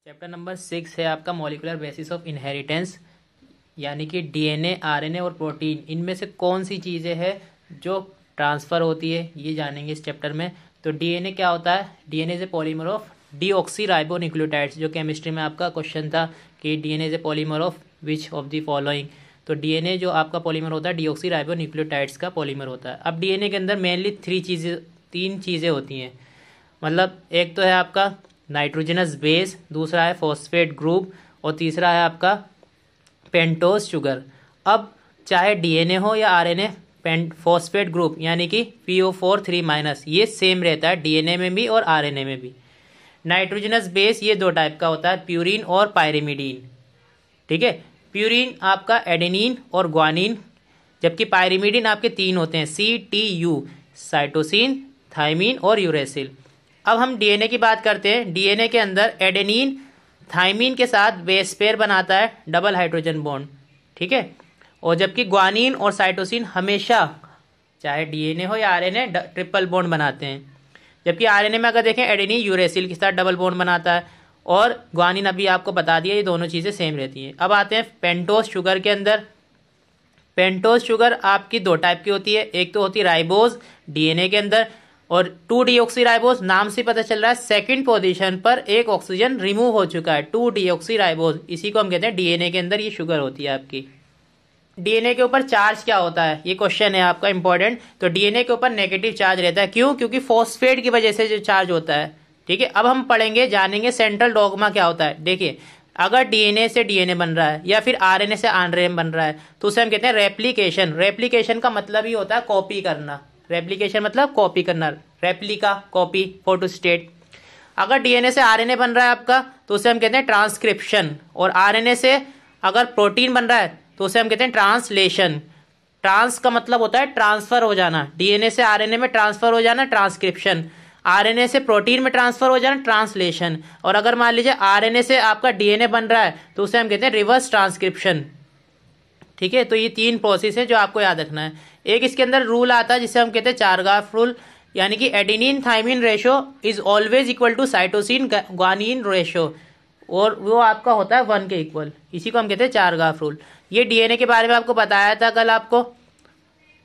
Chapter number 6 है आपका molecular basis of inheritance, यानी कि डीएनए, आरएनए और प्रोटीन, इनमें से कौन सी चीज़ें हैं जो ट्रांसफ़र होती है, ये जानेंगे इस चैप्टर में। तो डीएनए क्या होता है? DNA is a polymer of deoxyribonucleotides. जो केमिस्ट्री में आपका क्वेश्चन था कि DNA is a polymer of which of the following. तो डीएनए जो आपका पॉलीमर होता है डीऑक्सीराइबोन्यूक्लियोटाइड्स का पॉलीमर होता है। अब डीएनए के अंदर मेनली तीन चीज़ें होती हैं, मतलब एक तो है आपका नाइट्रोजनस बेस, दूसरा है फॉस्फेट ग्रुप और तीसरा है आपका पेंटोज शुगर। अब चाहे डीएनए हो या आरएनए, फॉस्फेट ग्रुप यानी कि PO4 3- ये सेम रहता है डीएनए में भी और आरएनए में भी। नाइट्रोजनस बेस ये दो टाइप का होता है, प्यूरिन और पायरिमिडीन। ठीक है, प्यूरिन आपका एडेनिन और ग्वानिन, जबकि पायरिमिडीन आपके तीन होते हैं, CTU, साइटोसिन, थाइमिन और यूरेसिल। अब हम डीएनए की बात करते हैं। डीएनए के अंदर एडेनिन थाइमिन के साथ बेस पेयर बनाता है, डबल हाइड्रोजन बॉन्ड। ठीक है, और जबकि ग्वानिन और साइटोसिन हमेशा, चाहे डीएनए हो या आरएनए, ट्रिपल बॉन्ड बनाते हैं। जबकि आरएनए में अगर देखें, एडेनिन यूरेसिल के साथ डबल बॉन्ड बनाता है और ग्वानिन अभी आपको बता दिया, ये दोनों चीज़ें सेम रहती हैं। अब आते हैं पेंटोज शुगर के अंदर। पेंटोज शुगर आपकी दो टाइप की होती है, एक तो होती है राइबोज डीएनए के अंदर, और 2-डीऑक्सीराइबोज, नाम से पता चल रहा है सेकंड पोजीशन पर एक ऑक्सीजन रिमूव हो चुका है, 2-डीऑक्सीराइबोज। इसी को हम कहते हैं डीएनए के अंदर ये शुगर होती है आपकी। डीएनए के ऊपर चार्ज क्या होता है, ये क्वेश्चन है आपका इंपॉर्टेंट। तो डीएनए के ऊपर नेगेटिव चार्ज रहता है, क्यों? क्योंकि फॉस्फेट की वजह से जो चार्ज होता है। ठीक है, अब हम पढ़ेंगे, जानेंगे सेंट्रल डॉगमा क्या होता है। देखिए, अगर डीएनए से डीएनए बन रहा है या फिर आरएनए से आरएनए बन रहा है, तो उसे हम कहते हैं रेप्लिकेशन। रेप्लिकेशन का मतलब ही होता है कॉपी करना। रेप्लिकेशन मतलब कॉपी करना, रेप्लिका कॉपी, फोटोस्टेट। अगर डीएनए से आरएनए बन रहा है आपका, तो उसे हम कहते हैं ट्रांसक्रिप्शन, और आरएनए से अगर प्रोटीन बन रहा है तो उसे हम कहते हैं ट्रांसलेशन। ट्रांस का मतलब होता है ट्रांसफर हो जाना, डीएनए से आरएनए में ट्रांसफर हो जाना, ट्रांसक्रिप्शन। आरएनए से प्रोटीन में ट्रांसफर हो जाना, ट्रांसलेशन। और अगर मान लीजिए आरएनए से आपका डीएनए बन रहा है, तो उसे हम कहते हैं रिवर्स ट्रांसक्रिप्शन। ठीक है, तो ये तीन प्रोसेस है जो आपको याद रखना है। एक इसके अंदर रूल आता है जिसे हम कहते हैं चारगाफ रूल, यानी कि adenine thymine ratio is always equal to cytosine guanine ratio, और वो आपका होता है 1 के इक्वल। इसी को हम कहते हैं चारगाफ रूल। ये डीएनए के बारे में आपको बताया था कल आपको।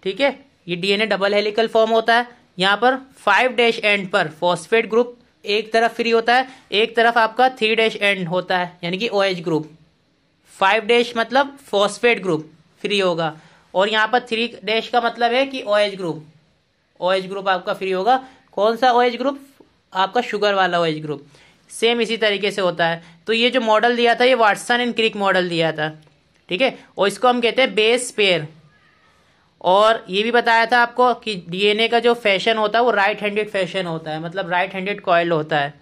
ठीक है, ये डीएनए डबल हेलिकल फॉर्म होता है। यहाँ पर 5' एंड पर फॉस्फेट ग्रुप एक तरफ फ्री होता है, एक तरफ आपका 3' एंड होता है, यानी कि OH ग्रुप। 5' मतलब फॉस्फेट ग्रुप फ्री होगा, और यहाँ पर 3' का मतलब है कि OH ग्रुप। OH ग्रुप आपका फ्री होगा। कौन सा OH ग्रुप? आपका शुगर वाला OH ग्रुप। सेम इसी तरीके से होता है। तो ये जो मॉडल दिया था, ये वाटसन एंड क्रिक मॉडल दिया था। ठीक है, और इसको हम कहते हैं बेस पेयर। और ये भी बताया था आपको कि डीएनए का जो फैशन होता है वो राइट हैंडेड फैशन होता है, मतलब राइट हैंडेड कॉइल होता है।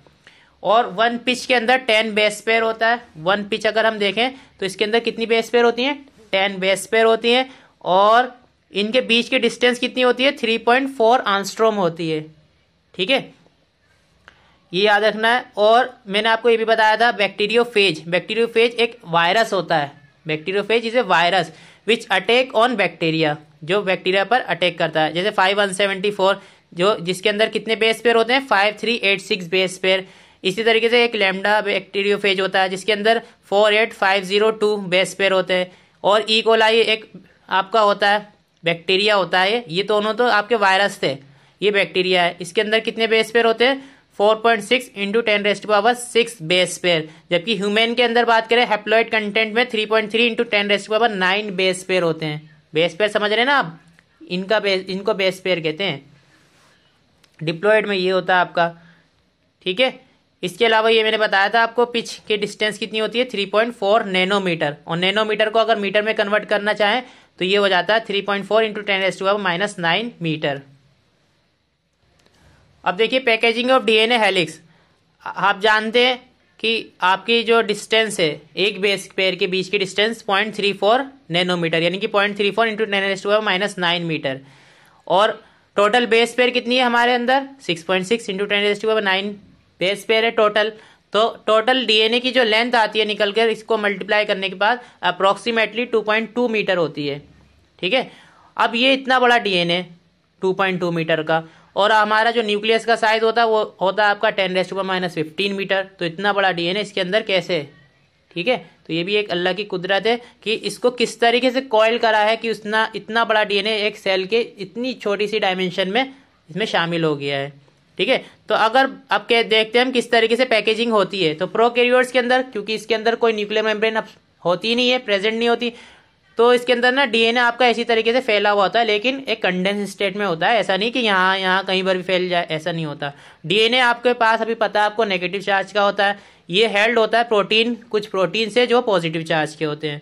और 1 पिच के अंदर 10 बेस पेयर होता है। 1 पिच अगर हम देखें तो इसके अंदर कितनी बेस पेयर होती हैं? 10 बेस पेयर होती हैं। और इनके बीच की डिस्टेंस कितनी होती है? 3.4 एंगस्ट्रॉम होती है। ठीक है, ये याद रखना है। और मैंने आपको ये भी बताया था बैक्टीरियोफेज। बैक्टीरियोफेज एक वायरस होता है। Bacteriophage is a virus which attack on bacteria, जो बैक्टीरिया पर अटैक करता है। जैसे 5174, जो जिसके अंदर कितने बेस पेयर होते हैं? 5386 बेस पेयर। इसी तरीके से एक लैम्डा बैक्टीरियोफेज होता है जिसके अंदर 48502 बेस पेयर होते हैं। और ई कोलाई एक आपका होता है, बैक्टीरिया होता है। ये दोनों तो आपके वायरस थे, ये बैक्टीरिया है। इसके अंदर कितने बेस पेयर होते हैं? 4.6 × 10⁻6 बेस पेयर। जबकि ह्यूमन के अंदर बात करें, हैप्लॉइड कंटेंट में 3.3 × 10⁻9 बेस पेयर होते हैं। बेस पेयर समझ रहे हैं ना आप? इनको बेस पेयर कहते हैं। डिप्लॉइड में ये होता है आपका। ठीक है, इसके अलावा ये मैंने बताया था आपको, पिच की डिस्टेंस कितनी होती है? 3.4 नैनोमीटर। और नैनोमीटर को अगर मीटर में कन्वर्ट करना चाहें तो ये हो जाता है 3.4 × 10⁻9 मीटर। अब देखिए पैकेजिंग ऑफ डीएनए हेलिक्स। आप जानते हैं कि आपकी जो डिस्टेंस है एक बेस पेयर के बीच की डिस्टेंस 0.34 नैनोमीटर, यानी कि 0.34 × 10⁻9 मीटर। और टोटल बेस पेयर कितनी है हमारे अंदर? 6.6 × 10⁻9 बेस पेयर है टोटल। तो टोटल डीएनए की जो लेंथ आती है निकल कर, इसको मल्टीप्लाई करने के बाद अप्रोक्सीमेटली 2.2 मीटर होती है। ठीक है, अब ये इतना बड़ा डीएनए 2.2 मीटर का, और हमारा जो न्यूक्लियस का साइज होता है वो होता है आपका 10⁻⁻15 मीटर। तो इतना बड़ा डीएनए इसके अंदर कैसे है? ठीक है, तो ये भी एक अल्लाह की कुदरत है कि इसको किस तरीके से कॉइल करा है कि उसना इतना बड़ा डीएनए एक सेल के इतनी छोटी सी डायमेंशन में इसमें शामिल हो गया है। ठीक है, तो अगर अब के देखते हैं हम किस तरीके से पैकेजिंग होती है। तो प्रोकैरियोट्स के अंदर, क्योंकि इसके अंदर कोई न्यूक्लियर मेम्ब्रेन होती ही नहीं है, प्रेजेंट नहीं होती, तो इसके अंदर ना डीएनए आपका इसी तरीके से फैला हुआ होता है, लेकिन एक कंडेंस स्टेट में होता है। ऐसा नहीं कि यहाँ कहीं पर भी फैल जाए, ऐसा नहीं होता। डीएनए आपके पास अभी पता है आपको नेगेटिव चार्ज का होता है, ये हेल्ड होता है प्रोटीन, कुछ प्रोटीन से जो पॉजिटिव चार्ज के होते हैं।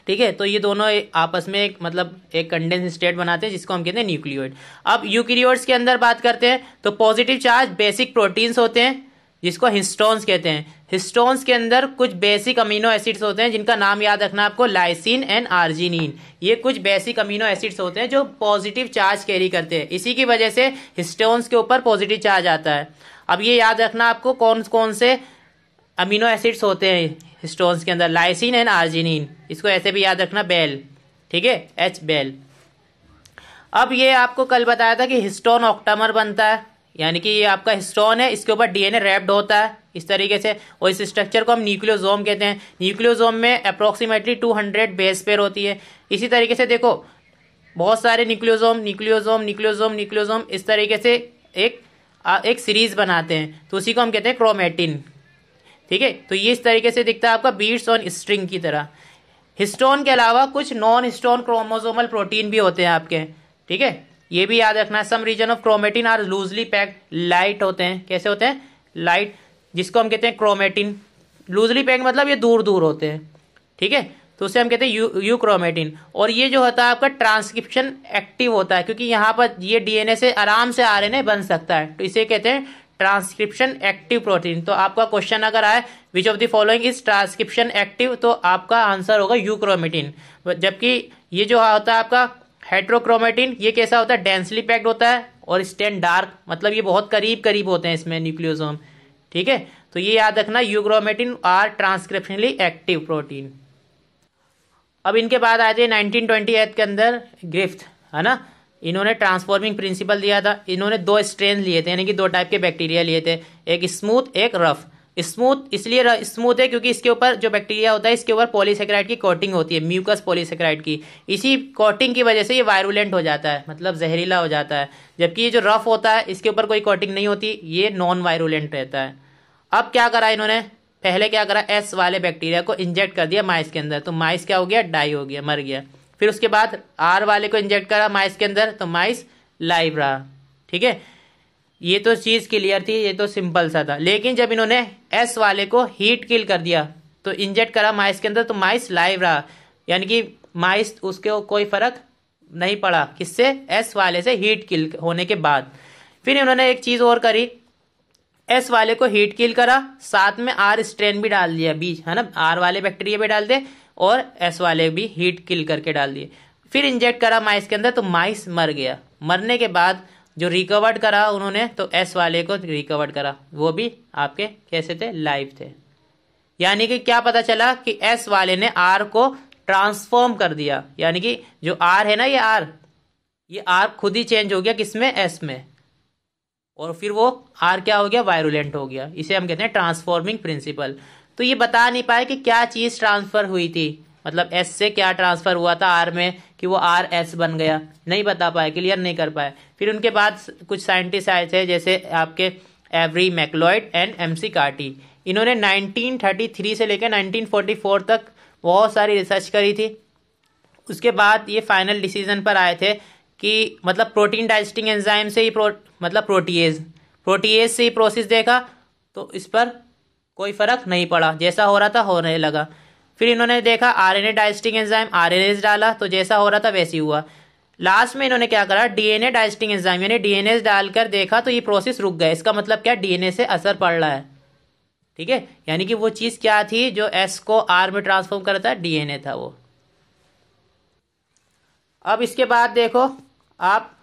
ठीक है, तो ये दोनों आपस में एक मतलब एक कंडेंस स्टेट बनाते हैं जिसको हम कहते हैं न्यूक्लियोइड। अब यूकैरियोट्स के अंदर बात करते हैं तो पॉजिटिव चार्ज बेसिक प्रोटीन्स होते हैं जिसको हिस्टोन्स कहते हैं। हिस्टोन्स के अंदर कुछ बेसिक अमीनो एसिड्स होते हैं जिनका नाम याद रखना आपको, लाइसिन एंड आर्जिनिन। ये कुछ बेसिक अमीनो एसिड्स होते हैं जो पॉजिटिव चार्ज कैरी करते हैं, इसी की वजह से हिस्टोन्स के ऊपर पॉजिटिव चार्ज आता है। अब ये याद रखना आपको कौन कौन से अमीनो एसिड्स होते हैं हिस्टोन्स के अंदर, लाइसिन एंड आर्जिनिन। इसको ऐसे भी याद रखना, बेल। ठीक है, एच बेल। अब ये आपको कल बताया था कि हिस्टोन ऑक्टामर बनता है, यानी कि ये आपका हिस्टोन है, इसके ऊपर डीएनए रैप्ड होता है इस तरीके से, और इस स्ट्रक्चर को हम न्यूक्लियोसोम कहते हैं। न्यूक्लियोसोम में अप्रोक्सीमेटली 200 बेस पेयर होती है। इसी तरीके से देखो बहुत सारे न्यूक्लियोसोम इस तरीके से एक सीरीज बनाते हैं, तो उसी को हम कहते हैं क्रोमेटिन। ठीक है, तो ये इस तरीके से दिखता है आपका बीड्स ऑन स्ट्रिंग की तरह। हिस्टोन के अलावा कुछ नॉन हिस्टोन क्रोमोसोमल प्रोटीन भी होते हैं आपके। ठीक है, ये भी याद रखना। Some region of chromatin are loosely packed, light होते हैं। कैसे होते हैं? लाइट, जिसको हम कहते हैं क्रोमेटिन। लूजली पैक्ड मतलब ये दूर दूर होते हैं। ठीक है, तो उसे हम कहते हैं यूक्रोमेटिन। और ये जो होता है आपका ट्रांसक्रिप्शन एक्टिव होता है, क्योंकि यहाँ पर ये डीएनए से आराम से आरएनए बन सकता है, तो इसे कहते हैं ट्रांसक्रिप्शन एक्टिव प्रोटीन। तो आपका क्वेश्चन अगर आए which of the following is transcription active, तो आपका आंसर होगा यूक्रोमेटिन। जबकि ये जो होता है आपका हेट्रोक्रोमेटिन, ये कैसा होता है? डेंसली पैक्ड होता है और स्टैंड डार्क, मतलब ये बहुत करीब करीब होते हैं इसमें न्यूक्लियोसोम। ठीक है, तो ये याद रखना, euchromatin are transcriptionally active protein. अब इनके बाद आए थे 1928 के अंदर ग्रिफ्थ, है ना, इन्होंने ट्रांसफॉर्मिंग प्रिंसिपल दिया था। इन्होंने 2 स्ट्रेन लिए थे, यानी कि 2 टाइप के बैक्टीरिया लिए थे, एक स्मूथ एक रफ। स्मूथ इसलिए स्मूथ है क्योंकि इसके ऊपर जो बैक्टीरिया होता है इसके ऊपर पॉलीसेकेराइड की कोटिंग होती है, म्यूकस पॉलीसेकेराइड की। इसी कोटिंग की वजह से ये वायरुलेंट हो जाता है, मतलब जहरीला हो जाता है। जबकि ये जो रफ होता है इसके ऊपर कोई कोटिंग नहीं होती, ये नॉन वायरुलेंट रहता है। अब क्या करा इन्होंने, पहले क्या करा, एस वाले बैक्टीरिया को इंजेक्ट कर दिया माइस के अंदर, तो माइस क्या हो गया? डाई हो गया, मर गया। फिर उसके बाद आर वाले को इंजेक्ट करा माइस के अंदर, तो माइस लाइव रहा। ठीक है, ये तो चीज क्लियर थी, ये तो सिंपल सा था। लेकिन जब इन्होंने एस वाले को हीट किल कर दिया, तो इंजेक्ट करा माइस के अंदर, तो माइस लाइव रहा, यानी कि माइस उसके कोई फर्क नहीं पड़ा किससे? एस वाले से हीट किल होने के बाद। फिर इन्होंने एक चीज और करी, एस वाले को हीट किल करा, साथ में आर स्ट्रेन भी डाल दिया बीच, है ना, आर वाले बैक्टीरिया भी डाल दे और एस वाले भी हीट किल करके डाल दिए। फिर इंजेक्ट करा माइस के अंदर, तो माइस मर गया। मरने के बाद जो रिकवर्ड करा उन्होंने, तो एस वाले को रिकवर्ड करा, वो भी आपके कैसे थे? लाइव थे। यानी कि क्या पता चला कि एस वाले ने आर को ट्रांसफॉर्म कर दिया, यानी कि जो आर है ना, ये आर खुद ही चेंज हो गया किसमें? एस में, और फिर वो आर क्या हो गया? वायरुलेंट हो गया। इसे हम कहते हैं ट्रांसफॉर्मिंग प्रिंसिपल। तो ये बता नहीं पाए कि क्या चीज ट्रांसफर हुई थी, मतलब एस से क्या ट्रांसफर हुआ था आर में कि वो आर एस बन गया, नहीं बता पाए, क्लियर नहीं कर पाए। फिर उनके बाद कुछ साइंटिस्ट आए थे जैसे आपके Avery MacLeod and McCarty. इन्होंने 1933 से लेकर 1944 तक बहुत सारी रिसर्च करी थी। उसके बाद ये फाइनल डिसीजन पर आए थे कि मतलब प्रोटीन डाइजेस्टिंग एंजाइम से ही मतलब प्रोटीएज से ही प्रोसेस देखा, तो इस पर कोई फर्क नहीं पड़ा, जैसा हो रहा था होने लगा। फिर इन्होंने देखा आरएनए डाइजेस्टिंग एंजाइम, आरएनए डाला, तो जैसा हो रहा था वैसे ही हुआ। लास्ट में इन्होंने क्या करा, डीएनए डाइजेस्टिंग एंजाइम यानी डीएनए डालकर देखा, तो ये प्रोसेस रुक गया। इसका मतलब क्या? डीएनए से असर पड़ रहा है। ठीक है, यानी कि वो चीज क्या थी जो एस को आर में ट्रांसफॉर्म करता है? डीएनए था वो। अब इसके बाद देखो आप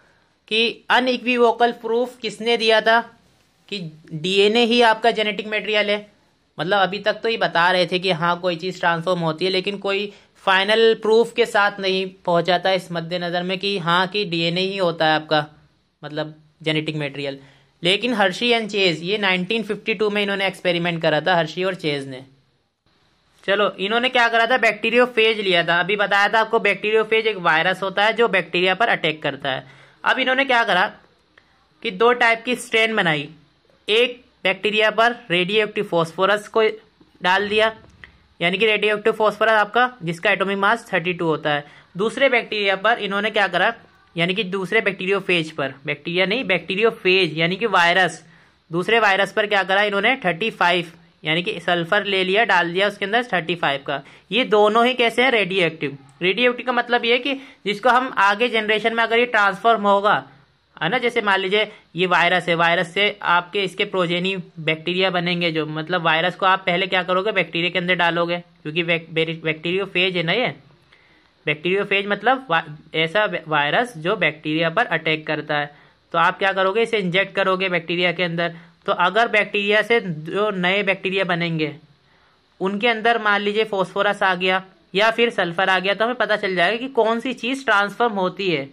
कि अनइक्विवोकल प्रूफ किसने दिया था कि डीएनए ही आपका जेनेटिक मटेरियल है। मतलब अभी तक तो ये बता रहे थे कि हाँ कोई चीज ट्रांसफॉर्म होती है, लेकिन कोई फाइनल प्रूफ के साथ नहीं पहुंचा था इस मद्देनजर में कि हाँ कि डीएनए ही होता है आपका मतलब जेनेटिक मटेरियल। लेकिन हर्शी एंड चेज ये 1952 में इन्होंने एक्सपेरिमेंट करा था, हर्शी और चेज ने। चलो, इन्होंने क्या करा था, बैक्टीरियोफेज लिया था। अभी बताया था आपको बैक्टीरियोफेज एक वायरस होता है जो बैक्टीरिया पर अटैक करता है। अब इन्होंने क्या करा कि 2 टाइप की स्ट्रेन बनाई। एक बैक्टीरिया पर रेडियो एक्टिव फॉस्फोरस को डाल दिया, यानी कि रेडियो एक्टिव फॉस्फोरस आपका जिसका एटॉमिक मास 32 होता है। दूसरे बैक्टीरिया पर इन्होंने क्या करा, यानी कि दूसरे बैक्टीरियोफेज पर, बैक्टीरिया नहीं बैक्टीरियोफेज यानी कि वायरस, दूसरे वायरस पर क्या करा इन्होंने 35 यानी कि सल्फर ले लिया, डाल दिया उसके अंदर 35 का। ये दोनों ही कैसे हैं, रेडियो एक्टिव। रेडियो एक्टिव का मतलब ये है कि जिसको हम आगे जनरेशन में अगर ये ट्रांसफॉर्म होगा, है ना, जैसे मान लीजिए ये वायरस है, वायरस से आपके इसके प्रोजेनी बैक्टीरिया बनेंगे, जो मतलब वायरस को आप पहले क्या करोगे, बैक्टीरिया के अंदर डालोगे, क्योंकि बैक्टीरियोफेज है ना ये। बैक्टीरियोफेज मतलब ऐसा वायरस जो बैक्टीरिया पर अटैक करता है। तो आप क्या करोगे, इसे इंजेक्ट करोगे बैक्टीरिया के अंदर। तो अगर बैक्टीरिया से जो नए बैक्टीरिया बनेंगे उनके अंदर मान लीजिए फॉस्फोरस आ गया या फिर सल्फर आ गया, तो हमें पता चल जाएगा कि कौन सी चीज ट्रांसफॉर्म होती है।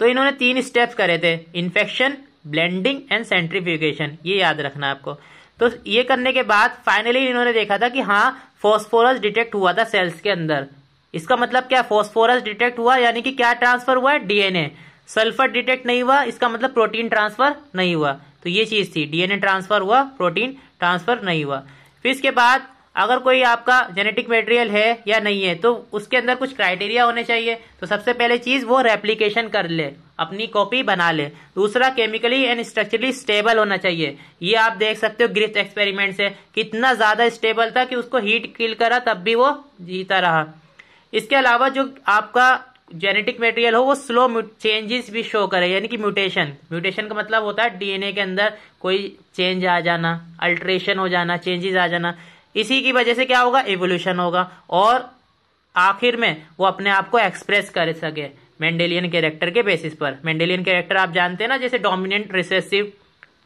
तो इन्होंने 3 स्टेप्स करे थे, इन्फेक्शन, ब्लेंडिंग एंड सेंट्रीफ्यूगेशन, ये याद रखना आपको। तो ये करने के बाद फाइनली इन्होंने देखा था कि हाँ फॉस्फोरस डिटेक्ट हुआ था सेल्स के अंदर। इसका मतलब क्या, फॉस्फोरस डिटेक्ट हुआ यानी कि क्या ट्रांसफर हुआ है, डीएनए। सल्फर डिटेक्ट नहीं हुआ, इसका मतलब प्रोटीन ट्रांसफर नहीं हुआ। तो ये चीज थी, डीएनए ट्रांसफर हुआ, प्रोटीन ट्रांसफर नहीं हुआ। फिर इसके बाद अगर कोई आपका जेनेटिक मटेरियल है या नहीं है तो उसके अंदर कुछ क्राइटेरिया होने चाहिए। तो सबसे पहले चीज वो रेप्लिकेशन कर ले, अपनी कॉपी बना ले। दूसरा केमिकली एंड स्ट्रक्चरली स्टेबल होना चाहिए। ये आप देख सकते हो ग्रिफ्थ एक्सपेरिमेंट से कितना ज्यादा स्टेबल था कि उसको हीट किल करा तब भी वो जीता रहा। इसके अलावा जो आपका जेनेटिक मटेरियल हो वो स्लो चेंजेस भी शो करे, यानी कि म्यूटेशन। म्यूटेशन का मतलब होता है डीएनए के अंदर कोई चेंज आ जाना, अल्टरेशन हो जाना, चेंजेस आ जाना। इसी की वजह से क्या होगा, एवोल्यूशन होगा और आखिर में वो अपने आप को एक्सप्रेस कर सके मेंडेलियन कैरेक्टर के बेसिस पर। मेंडेलियन कैरेक्टर आप जानते हैं ना, जैसे डोमिनेंट, रिसेसिव,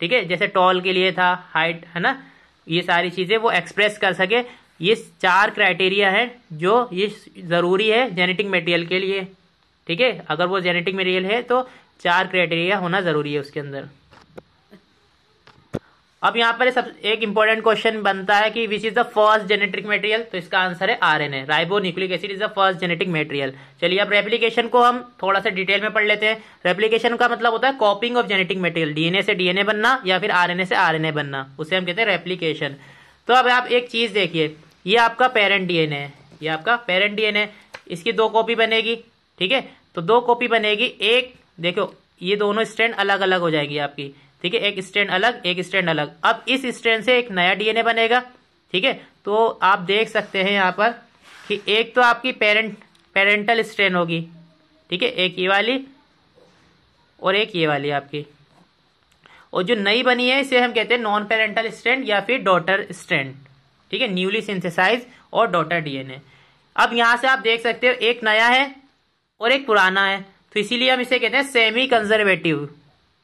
ठीक है, जैसे टॉल के लिए था, हाइट, है ना, ये सारी चीजें वो एक्सप्रेस कर सके। ये 4 क्राइटेरिया है जो ये जरूरी है जेनेटिक मटेरियल के लिए, ठीक है। अगर वो जेनेटिक मटेरियल है तो 4 क्राइटेरिया होना जरूरी है उसके अंदर। अब यहाँ पर सब एक इंपॉर्टेंट क्वेश्चन बनता है कि which is the first genetic material. तो इसका आंसर है RNA, ribo nucleic acid is the first genetic material. चलिए अब रेप्लिकेशन को हम थोड़ा सा डिटेल में पढ़ लेते हैं। रेप्लिकेशन का मतलब होता है कॉपिंग ऑफ जेनेटिक मटेरियल, डीएनए से डीएनए बनना या फिर आरएनए से आरएनए बनना, उसे हम कहते हैं रेप्लिकेशन। तो अब आप एक चीज देखिए, ये आपका पेरेंट डीएनए है, ये आपका पेरेंट डीएनए, इसकी 2 कॉपी बनेगी, ठीक है। तो 2 कॉपी बनेगी, एक देखो ये दोनों स्ट्रैंड अलग अलग हो जाएगी आपकी, ठीक है, एक स्ट्रैंड अलग, एक स्ट्रैंड अलग। अब इस स्ट्रैंड से एक नया डीएनए बनेगा, ठीक है। तो आप देख सकते हैं यहाँ पर कि एक तो आपकी पेरेंटल स्ट्रैंड होगी, ठीक है, एक ये वाली और एक ये वाली आपकी। और जो नई बनी है इसे हम कहते हैं नॉन पेरेंटल स्ट्रैंड या फिर डॉटर स्ट्रैंड, ठीक है, न्यूली सिंथेसाइज और डॉटर डीएनए। अब यहां से आप देख सकते हो एक नया है और एक पुराना है, तो इसीलिए हम इसे कहते हैं सेमी कंजर्वेटिव।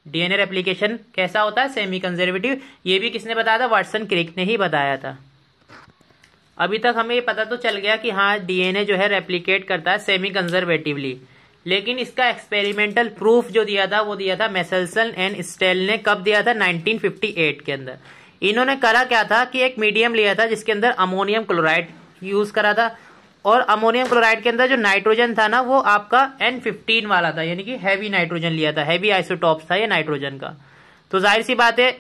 डीएनए रेप्लिकेशन कैसा होता है, सेमी कंजर्वेटिव। ये भी किसने बताया था, वाटसन क्रिक ने ही बताया था। अभी तक हमें ये पता तो चल गया कि हाँ डीएनए जो है रेप्लिकेट करता है सेमी कंजर्वेटिवली, लेकिन इसका एक्सपेरिमेंटल प्रूफ जो दिया था वो दिया था मेसेल्सन एंड स्टेल ने। कब दिया था, 1958 के अंदर। इन्होंने करा क्या था कि एक मीडियम लिया था जिसके अंदर अमोनियम क्लोराइड यूज करा था, और अमोनियम क्लोराइड के अंदर जो नाइट्रोजन था ना वो आपका N15 वाला था, यानी कि हैवी नाइट्रोजन लिया था, हैवी आइसोटॉप्स था ये नाइट्रोजन का। तो जाहिर सी बात है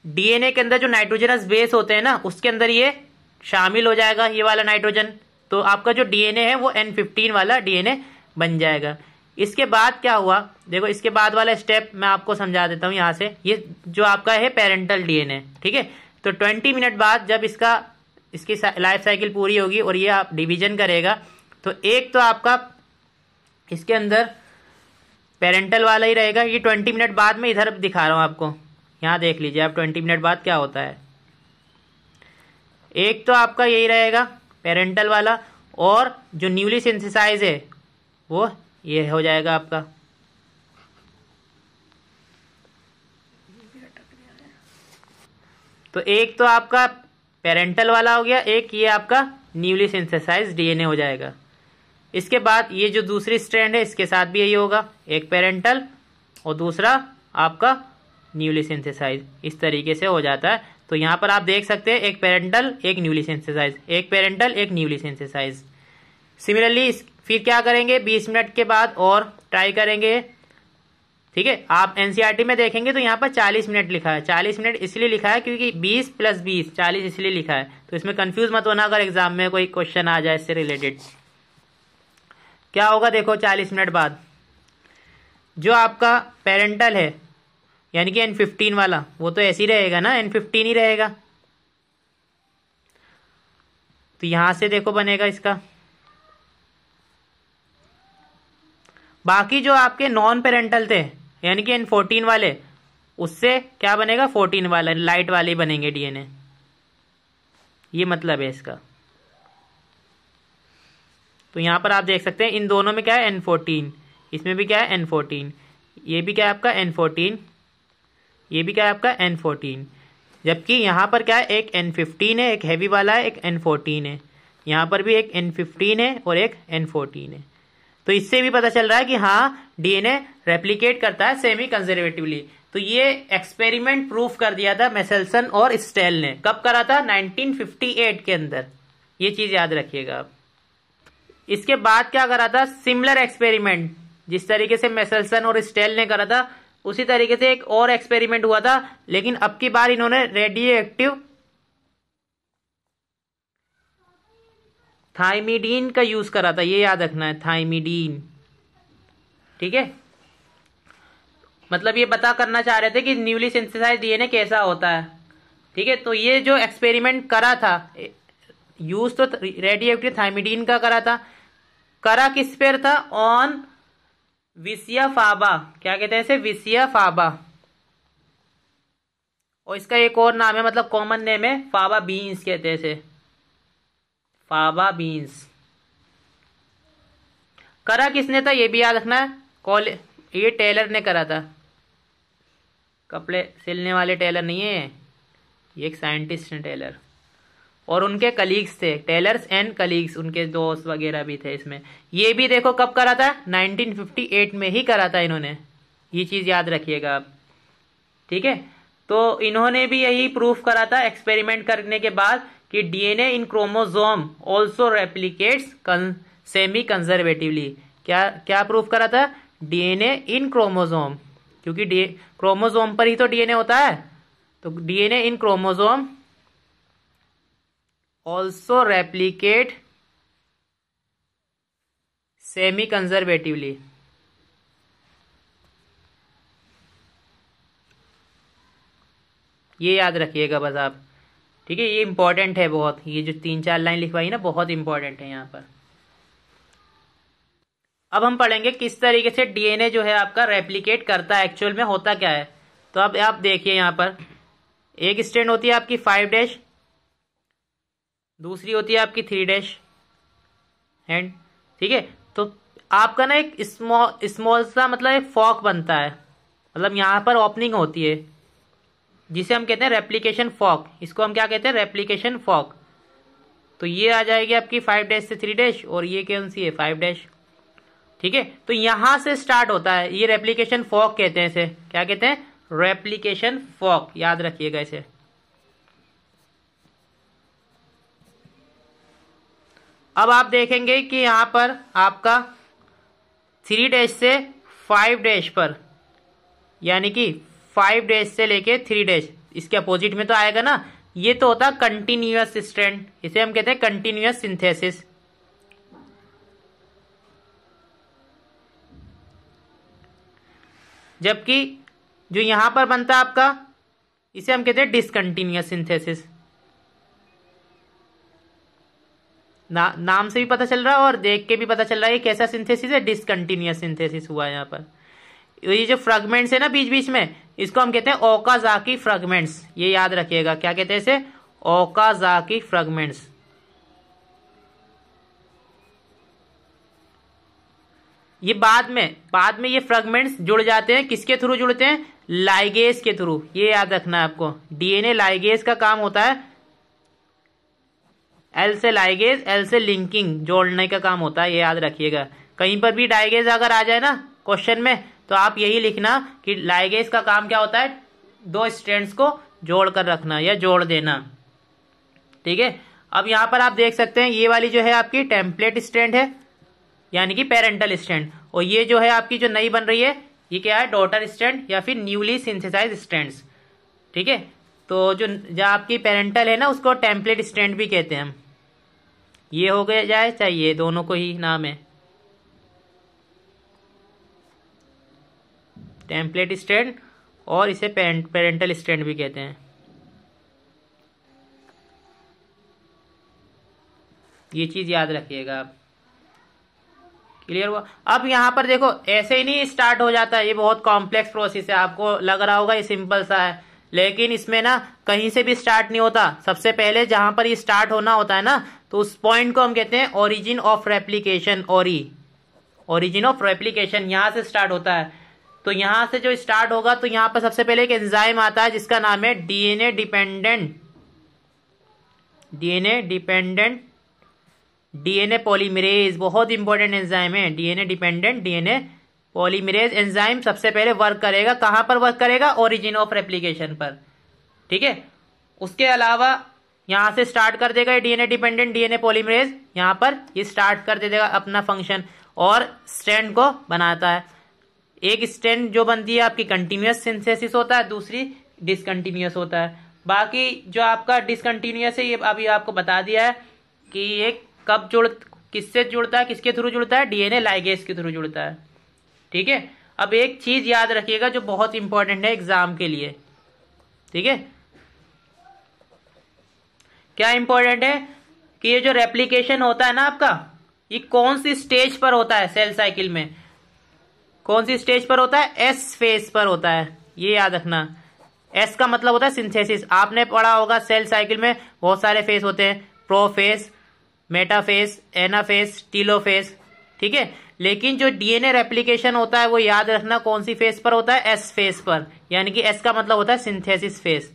डीएनए के अंदर जो नाइट्रोजनस बेस होते हैं ना उसके अंदर ये शामिल हो जाएगा, ये वाला नाइट्रोजन। तो आपका जो डीएनए है वो N15 वाला डीएनए बन जाएगा। इसके बाद क्या हुआ, देखो इसके बाद वाला स्टेप मैं आपको समझा देता हूं यहाँ से। ये जो आपका है पेरेंटल डीएनए, ठीक है। तो 20 मिनट बाद जब इसकी लाइफ साइकिल पूरी होगी और ये आप डिवीजन करेगा, तो एक तो आपका इसके अंदर पेरेंटल वाला ही रहेगा। ये 20 मिनट बाद में इधर दिखा रहा हूं आपको, यहां देख लीजिए आप 20 मिनट बाद क्या होता है। एक तो आपका यही रहेगा पेरेंटल वाला, और जो न्यूली सिंथेसाइज है वो ये हो जाएगा आपका। तो एक तो आपका पेरेंटल वाला हो गया, एक ये आपका न्यूली सिंथेसाइज डीएनए हो जाएगा। इसके बाद ये जो दूसरी स्ट्रैंड है इसके साथ भी यही होगा, एक पेरेंटल और दूसरा आपका न्यूली सिंथेसाइज, इस तरीके से हो जाता है। तो यहाँ पर आप देख सकते हैं एक पेरेंटल एक न्यूली सिंथेसाइज, एक पेरेंटल एक न्यूली सिंथेसाइज। सिमिलरली फिर क्या करेंगे, 20 मिनट के बाद और ट्राई करेंगे। ठीक है, आप एनसीईआरटी में देखेंगे तो यहाँ पर 40 मिनट लिखा है। 40 मिनट इसलिए लिखा है क्योंकि 20 + 20 40 इसलिए लिखा है। तो इसमें कंफ्यूज मत होना अगर एग्जाम में कोई क्वेश्चन आ जाए इससे रिलेटेड। क्या होगा देखो, 40 मिनट बाद जो आपका पेरेंटल है यानी कि N15 वाला, वो तो ऐसे ही रहेगा ना, N15 ही रहेगा। तो यहां से देखो बनेगा इसका। बाकी जो आपके नॉन पेरेंटल थे यानी कि N14 वाले, उससे क्या बनेगा, 14 वाला लाइट वाले बनेंगे डीएनए। ये मतलब है इसका। तो यहां पर आप देख सकते हैं इन दोनों में क्या है, N14, इसमें भी क्या है N14, ये भी क्या है आपका N14, ये भी क्या है आपका N14। जबकि यहां पर क्या है, एक N15 है, एक हैवी वाला है, एक N14 है। यहां पर भी एक N15 है और एक N14 है। तो इससे भी पता चल रहा है कि हाँ डीएनए रेप्लिकेट करता है सेमी कंजर्वेटिवली। तो ये एक्सपेरिमेंट प्रूफ कर दिया था मेसेल्सन और स्टेल ने। कब करा था, 1958 के अंदर। ये चीज याद रखिएगा आप। इसके बाद क्या करा था, सिमिलर एक्सपेरिमेंट जिस तरीके से मेसेल्सन और स्टेल ने करा था उसी तरीके से एक और एक्सपेरिमेंट हुआ था, लेकिन अब की बार इन्होंने रेडियो एक्टिव थाइमिडीन का यूज करा था। ये याद रखना है, थाइमिडीन। ठीक है, मतलब ये पता करना चाह रहे थे कि न्यूली सिंथेसाइज्ड डीएनए कैसा होता है। ठीक है, तो ये जो एक्सपेरिमेंट करा था, यूज तो रेडियो एक्टिव थाइमिडीन का करा था। करा किस पर था, ऑन विसिया फाबा। क्या कहते हैं इसे, विसिया फाबा। और इसका एक और नाम है, मतलब कॉमन नेम है, फाबा बीन्स कहते हैं इसे, फाबा बीन्स। करा किसने था ये भी याद रखना है, ये टेलर ने करा था। कपड़े सिलने वाले टेलर नहीं है ये, एक साइंटिस्ट है टेलर। और उनके कलीग्स थे, टेलर्स एंड कलीग्स, उनके दोस्त वगैरह भी थे इसमें। ये भी देखो कब करा था, 1958 में ही करा था इन्होंने। ये चीज याद रखिएगा आप। ठीक है, तो इन्होंने भी यही प्रूफ करा था एक्सपेरिमेंट करने के बाद कि DNA in chromosome also replicates semi conservatively. क्या क्या प्रूफ करा था, डीएनए इन क्रोमोसोम, क्योंकि क्रोमोसोम पर ही तो डीएनए होता है। तो DNA in chromosome also replicate semi conservatively. ये याद रखिएगा बस आप। ठीक है, ये इंपॉर्टेंट है बहुत। ये जो 3-4 लाइन लिखवाई ना, बहुत इंपॉर्टेंट है यहाँ पर। अब हम पढ़ेंगे किस तरीके से डीएनए जो है आपका रेप्लिकेट करता है, एक्चुअल में होता क्या है। तो अब आप देखिए यहाँ पर एक स्ट्रैंड होती है आपकी 5' दूसरी होती है आपकी 3' एंड। ठीक है, तो आपका ना एक स्मॉल सा मतलब एक फॉक बनता है, मतलब यहाँ पर ओपनिंग होती है जिसे हम कहते हैं रेप्लिकेशन फॉक। इसको हम क्या कहते हैं, रेप्लिकेशन फॉक। तो ये आ जाएगी आपकी 5' से 3' और ये कौन सी है, 5'। ठीक है, तो यहां से स्टार्ट होता है, ये रेप्लिकेशन फॉक कहते हैं इसे। क्या कहते हैं, रेप्लिकेशन फॉक, याद रखिएगा इसे। अब आप देखेंगे कि यहां पर आपका 3' से 5' पर, यानी कि 5' से लेके 3', इसके अपोजिट में तो आएगा ना, ये तो होता है कंटिन्यूअस स्ट्रैंड, इसे हम कहते हैं कंटिन्यूअस सिंथेसिस। जबकि जो यहां पर बनता है आपका, इसे हम कहते हैं डिसकंटिन्यूअस सिंथेसिस। नाम से भी पता चल रहा है और देख के भी पता चल रहा है कैसा सिंथेसिस है, डिसकंटिन्यूअस सिंथेसिस हुआ है यहाँ पर। ये जो फ्रेगमेंट्स है ना बीच बीच में, इसको हम कहते हैं ओकाजाकी फ्रेगमेंट्स। ये याद रखिएगा, क्या कहते हैं इसे, ओकाजाकी फ्रेगमेंट्स। ये बाद में ये फ्रेगमेंट्स जुड़ जाते हैं, किसके थ्रू जुड़ते हैं, लाइगेज के थ्रू। ये याद रखना है आपको, डीएनए लाइगेज का काम होता है। एल से लाइगेज, एल से लिंकिंग, जोड़ने का काम होता है, ये याद रखिएगा। कहीं पर भी डाइगेज अगर आ जाए ना क्वेश्चन में, तो आप यही लिखना कि लाइगेज का काम क्या होता है, दो स्ट्रैंड्स को जोड़ कर रखना या जोड़ देना। ठीक है, अब यहां पर आप देख सकते हैं ये वाली जो है आपकी टेम्पलेट स्ट्रैंड है, यानी कि पेरेंटल स्ट्रैंड, और ये जो है आपकी जो नई बन रही है ये क्या है, डॉटर स्ट्रैंड या फिर न्यूली सिंथेसाइज स्ट्रैंड्स। ठीक है, तो जो आपकी पेरेंटल है ना उसको टेम्पलेट स्ट्रैंड भी कहते हैं हम। ये हो गया जाए चाहिए, दोनों को ही नाम है टेम्पलेट स्ट्रैंड और इसे पेरेंटल स्ट्रैंड भी कहते हैं। ये चीज याद रखिएगा आप। क्लियर हुआ? अब यहां पर देखो ऐसे ही नहीं स्टार्ट हो जाता है, ये बहुत कॉम्प्लेक्स प्रोसेस है। आपको लग रहा होगा ये सिंपल सा है, लेकिन इसमें ना कहीं से भी स्टार्ट नहीं होता। सबसे पहले जहां पर ये स्टार्ट होना होता है ना, तो उस पॉइंट को हम कहते हैं origin of replication. Origin of replication यहां से स्टार्ट होता है। तो यहां से जो स्टार्ट होगा तो यहां पर सबसे पहले एक एंजाइम आता है जिसका नाम है डीएनए डिपेंडेंट डीएनए पॉलीमरेज। बहुत इंपॉर्टेंट एंजाइम है DNA dependent DNA polymerase enzyme. सबसे पहले वर्क करेगा, कहां पर वर्क करेगा, ओरिजिन ऑफ रेप्लीकेशन पर। ठीक है, उसके अलावा यहां से स्टार्ट कर देगा डीएनए डिपेंडेंट डीएनए पॉलीमरेज, यहां पर ये स्टार्ट कर देगा अपना फंक्शन और स्ट्रैंड को बनाता है। एक स्ट्रैंड जो बनती है आपकी कंटिन्यूअस सिंथेसिस होता है, दूसरी डिसकंटिन्यूअस होता है। बाकी जो आपका डिसकंटिन्यूअस है ये अभी आपको बता दिया है कि ये कब किससे जुड़ता है, किसके थ्रू जुड़ता है, डीएनए लाइगेज के थ्रू जुड़ता है। ठीक है, अब एक चीज याद रखिएगा जो बहुत इंपॉर्टेंट है एग्जाम के लिए। ठीक है, क्या इंपॉर्टेंट है कि ये जो रेप्लिकेशन होता है ना आपका, ये कौन सी स्टेज पर होता है सेल साइकिल में, कौन सी स्टेज पर होता है, एस फेज पर होता है। ये याद रखना, एस का मतलब होता है सिंथेसिस। आपने पढ़ा होगा सेल साइकिल में बहुत सारे फेज होते हैं, प्रोफेज, मेटाफेज, एनाफेज, टीलोफेज। ठीक है, लेकिन जो डीएनए रेप्लिकेशन होता है वो याद रखना कौन सी फेज पर होता है, एस फेज पर, यानी कि एस का मतलब होता है सिंथेसिस फेज।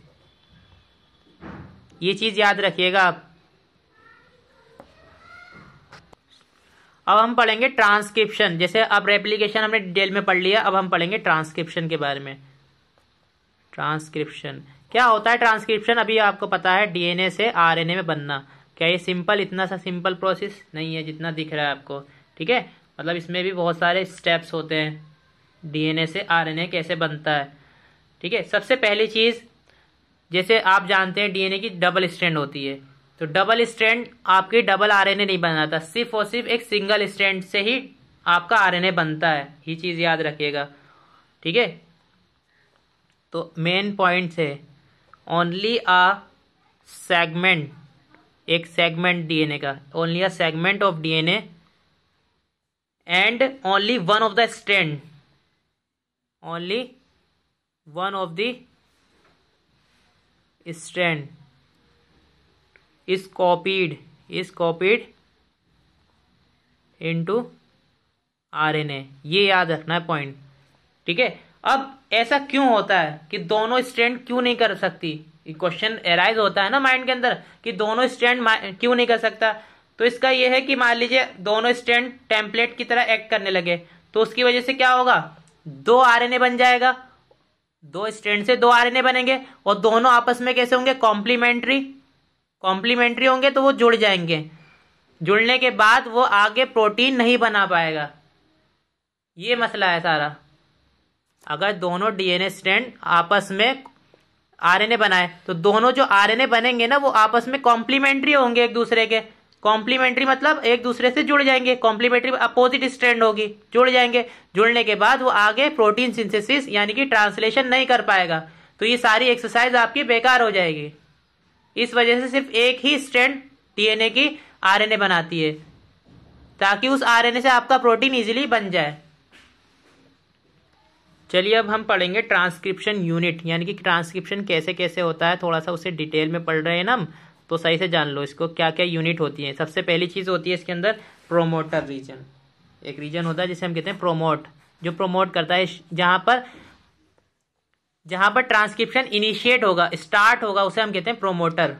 ये चीज याद रखिएगा आप। अब हम पढ़ेंगे ट्रांसक्रिप्शन। जैसे अब रेप्लिकेशन हमने डिटेल में पढ़ लिया, अब हम पढ़ेंगे ट्रांसक्रिप्शन के बारे में। ट्रांसक्रिप्शन क्या होता है? ट्रांसक्रिप्शन अभी आपको पता है डीएनए से आरएनए में बनना। क्या ये सिंपल, इतना सा सिंपल प्रोसेस नहीं है जितना दिख रहा है आपको। ठीक है, मतलब इसमें भी बहुत सारे स्टेप्स होते हैं डीएनए से आरएनए कैसे बनता है। ठीक है, सबसे पहली चीज, जैसे आप जानते हैं डीएनए की डबल स्ट्रैंड होती है, तो डबल स्ट्रैंड आपकी डबल आरएनए नहीं बनाता, सिर्फ और सिर्फ एक सिंगल स्ट्रैंड से ही आपका आरएनए बनता है। ये चीज याद रखिएगा। ठीक है, तो मेन पॉइंट है ओनली अ सेगमेंट, एक सेगमेंट डीएनए का, only a segment of DNA and only one of the strand, only one of the strand is copied into RNA। ये याद रखना है पॉइंट। ठीक है, अब ऐसा क्यों होता है कि दोनों स्ट्रैंड क्यों नहीं कर सकती? क्वेश्चन एराइज होता है ना माइंड के अंदर कि दोनों स्ट्रैंड क्यों नहीं कर सकता। तो इसका ये है कि मान लीजिए दोनों स्ट्रैंड टेम्पलेट की तरह एक्ट करने लगे, तो उसकी वजह से क्या होगा, दो आरएनए बन जाएगा, दो स्ट्रैंड से दो आरएनए बनेंगे और दोनों आपस में कैसे होंगे, कॉम्प्लीमेंट्री होंगे, तो वो जुड़ जाएंगे। जुड़ने के बाद वो आगे प्रोटीन नहीं बना पाएगा। ये मसला है सारा। अगर दोनों डीएनए स्ट्रैंड आपस में आरएनए बनाए तो दोनों जो आरएनए बनेंगे ना वो आपस में कॉम्प्लीमेंट्री होंगे एक दूसरे के। कॉम्प्लीमेंट्री मतलब एक दूसरे से जुड़ जाएंगे, कॉम्प्लीमेंट्री अपोजिट स्ट्रैंड होगी, जुड़ जाएंगे। जुड़ने के बाद वो आगे प्रोटीन सिंथेसिस यानी कि ट्रांसलेशन नहीं कर पाएगा, तो ये सारी एक्सरसाइज आपकी बेकार हो जाएगी। इस वजह से सिर्फ एक ही स्ट्रैंड डीएनए की आरएनए बनाती है, ताकि उस आरएनए से आपका प्रोटीन इजीली बन जाए। चलिए अब हम पढ़ेंगे ट्रांसक्रिप्शन यूनिट, यानी कि ट्रांसक्रिप्शन कैसे कैसे होता है, थोड़ा सा उसे डिटेल में पढ़ रहे हैं ना हम, तो सही से जान लो इसको क्या क्या यूनिट होती है। सबसे पहली चीज होती है इसके अंदर प्रोमोटर रीजन। एक रीजन होता है जिसे हम कहते हैं प्रोमोट, जो प्रोमोट करता है, जहां पर ट्रांसक्रिप्शन इनिशिएट होगा, स्टार्ट होगा, उसे हम कहते हैं प्रोमोटर।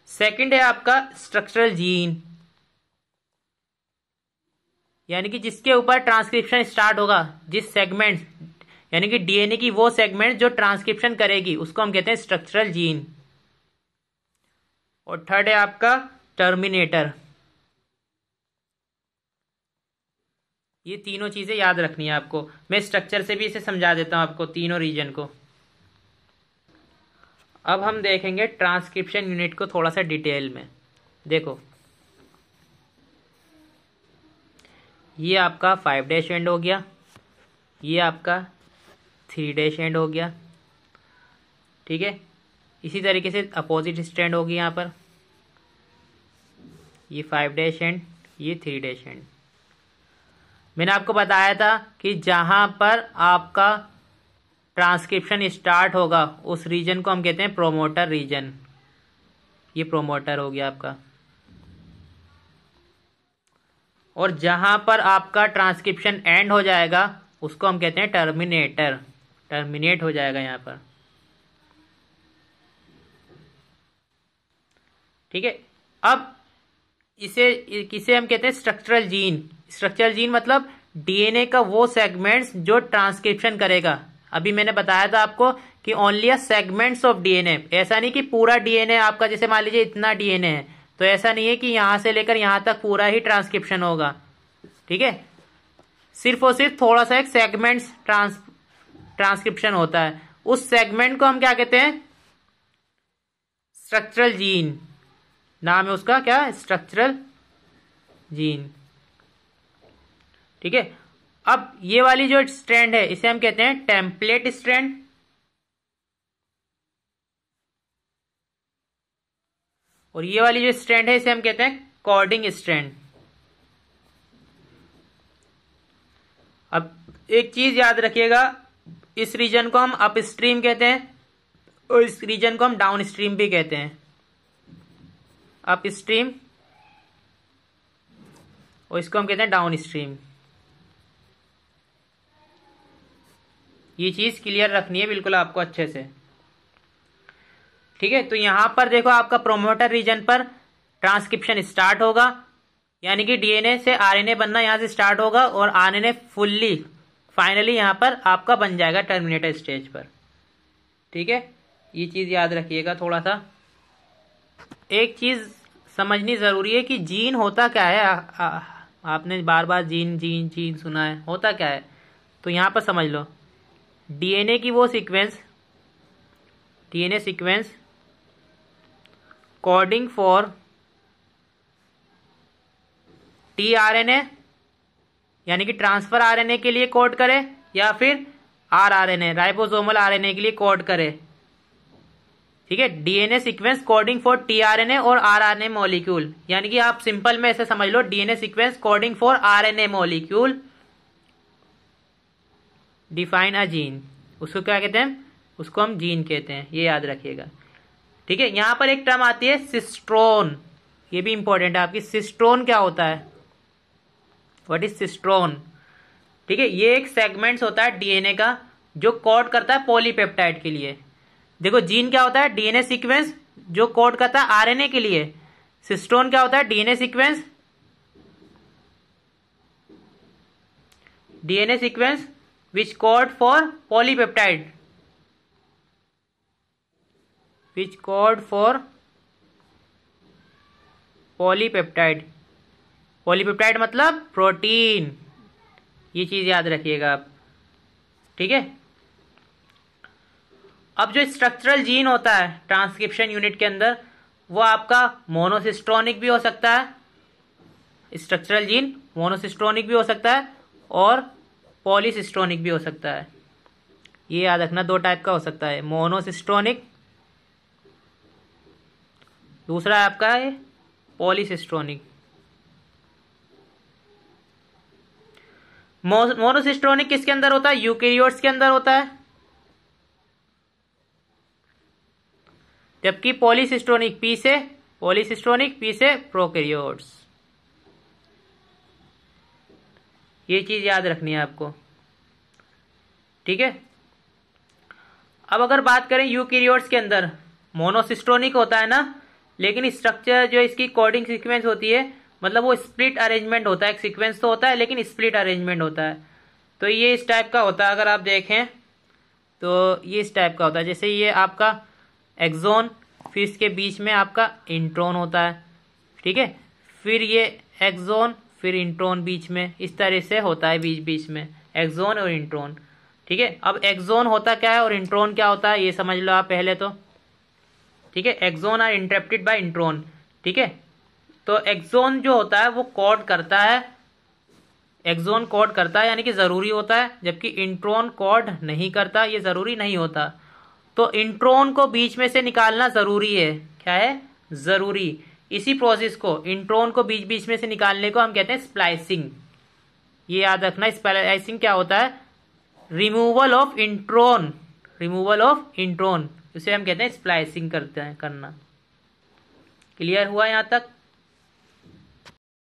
सेकंड है आपका स्ट्रक्चरल जीन, यानी कि जिसके ऊपर ट्रांसक्रिप्शन स्टार्ट होगा, जिस सेगमेंट यानी कि डीएनए की वो सेगमेंट जो ट्रांसक्रिप्शन करेगी उसको हम कहते हैं स्ट्रक्चरल जीन। और थर्ड है आपका टर्मिनेटर। ये तीनों चीजें याद रखनी है आपको। मैं स्ट्रक्चर से भी इसे समझा देता हूं आपको, तीनों रीजन को। अब हम देखेंगे ट्रांसक्रिप्शन यूनिट को थोड़ा सा डिटेल में। देखो, ये आपका 5' एंड हो गया, ये आपका 3' एंड हो गया, ठीक है। इसी तरीके से अपोजिट स्ट्रैंड होगी यहाँ पर, ये 5' एंड, ये 3' एंड। मैंने आपको बताया था कि जहां पर आपका ट्रांसक्रिप्शन स्टार्ट होगा उस रीजन को हम कहते हैं प्रोमोटर रीजन। ये प्रोमोटर हो गया आपका। और जहां पर आपका ट्रांसक्रिप्शन एंड हो जाएगा उसको हम कहते हैं टर्मिनेटर। टर्मिनेट हो जाएगा यहां पर, ठीक है। अब किसे हम कहते हैं स्ट्रक्चरल जीन। स्ट्रक्चरल जीन मतलब डीएनए का वो सेगमेंट्स जो ट्रांसक्रिप्शन करेगा। अभी मैंने बताया था आपको कि only a segments of DNA, ऐसा नहीं कि पूरा डीएनए आपका, जैसे मान लीजिए इतना डीएनए है तो ऐसा नहीं है कि यहां से लेकर यहां तक पूरा ही ट्रांसक्रिप्शन होगा, ठीक है। सिर्फ और सिर्फ थोड़ा सा एक सेगमेंट्स ट्रांसक्रिप्शन होता है। उस सेगमेंट को हम क्या कहते हैं, स्ट्रक्चरल जीन। नाम है उसका क्या, स्ट्रक्चरल जीन, ठीक है। अब ये वाली जो स्ट्रैंड है इसे हम कहते हैं टेम्पलेट स्ट्रैंड, और ये वाली जो स्ट्रैंड है इसे हम कहते हैं कॉर्डिंग स्ट्रैंड। अब एक चीज याद रखिएगा, इस रीजन को हम अपस्ट्रीम कहते हैं और इस रीजन को हम डाउनस्ट्रीम भी कहते हैं। अपस्ट्रीम और इसको हम कहते हैं डाउनस्ट्रीम। ये चीज क्लियर रखनी है बिल्कुल आपको अच्छे से, ठीक है। तो यहां पर देखो, आपका प्रोमोटर रीजन पर ट्रांसक्रिप्शन स्टार्ट होगा, यानी कि डीएनए से आरएनए बनना यहां से स्टार्ट होगा और आरएनए फुल्ली फाइनली यहां पर आपका बन जाएगा टर्मिनेटर स्टेज पर, ठीक है। ये चीज याद रखिएगा थोड़ा सा। एक चीज समझनी जरूरी है कि जीन होता क्या है। आपने बार बार जीन जीन जीन सुना है, होता क्या है तो यहां पर समझ लो। डीएनए की वो sequence, DNA sequence coding for tRNA, यानी कि ट्रांसफर आरएनए के लिए कोड करे, या फिर आरआरएनए राइबोसोमल आरएनए के लिए कोड करे, ठीक है। DNA sequence coding for tRNA और आरआरएनए मॉलिक्यूल, यानी कि आप सिंपल में ऐसे समझ लो, DNA sequence coding for RNA molecule define a gene. उसको क्या कहते हैं, उसको हम जीन कहते हैं, ये याद रखिएगा, ठीक है। यहां पर एक टर्म आती है सिस्ट्रोन, ये भी इंपॉर्टेंट है आपकी। सिस्ट्रोन क्या होता है, व्हाट इज सिस्ट्रोन, ठीक है। ये एक सेगमेंट्स होता है डीएनए का जो कोड करता है पॉलीपेप्टाइड के लिए। देखो, जीन क्या होता है, डीएनए सीक्वेंस जो कोड करता है आरएनए के लिए। सिस्ट्रोन क्या होता है, DNA sequence which code for polypeptide, which code for polypeptide। Polypeptide मतलब प्रोटीन, ये चीज याद रखिएगा आप, ठीक है। अब जो स्ट्रक्चरल जीन होता है ट्रांसक्रिप्शन यूनिट के अंदर, वो आपका मोनोसिस्ट्रोनिक भी हो सकता है। स्ट्रक्चरल जीन मोनोसिस्ट्रोनिक भी हो सकता है और पॉलीसिस्ट्रोनिक भी हो सकता है। ये याद रखना, दो टाइप का हो सकता है, मोनोसिस्ट्रोनिक, दूसरा है आपका है पॉलीसिस्ट्रोनिक। मोनोसिस्ट्रोनिक किसके अंदर होता है, यूकेरियोट्स के अंदर होता है, जबकि पॉलीसिस्ट्रोनिक पी से प्रोकैरियोट्स। ये चीज याद रखनी है आपको, ठीक है। अब अगर बात करें यूकेरियोट्स के अंदर, मोनोसिस्ट्रोनिक होता है ना, लेकिन स्ट्रक्चर जो इसकी कोडिंग सीक्वेंस होती है, मतलब वो स्प्लिट अरेंजमेंट होता है। एक सीक्वेंस तो होता है लेकिन स्प्लिट अरेंजमेंट होता है। तो ये इस टाइप का होता है। अगर आप देखें तो ये इस टाइप का होता है, जैसे ये आपका एक्सोन, फिर इसके बीच में आपका इंट्रॉन होता है, ठीक है, फिर ये एक्सोन फिर इंट्रॉन बीच में, इस तरह से होता है बीच बीच में एक्सोन और इंट्रॉन, ठीक है। अब एक्सोन होता क्या है और इंट्रॉन क्या होता है ये समझ लो आप पहले तो, ठीक है। Exon are interrupted by intron, ठीक है। तो एक्सोन जो होता है वो कोड करता है, एक्सोन कोड करता है यानी कि जरूरी होता है, जबकि इंट्रॉन कोड नहीं करता, ये जरूरी नहीं होता। तो इंट्रॉन को बीच में से निकालना जरूरी है, क्या है, जरूरी। इसी प्रोसेस को, इंट्रॉन को बीच बीच में से निकालने को हम कहते हैं स्प्लाइसिंग। ये याद रखना, स्प्लाइसिंग क्या होता है, removal of intron, removal of intron, उसे हम कहते हैं स्प्लाइसिंग करते हैं, करना। क्लियर हुआ यहां तक?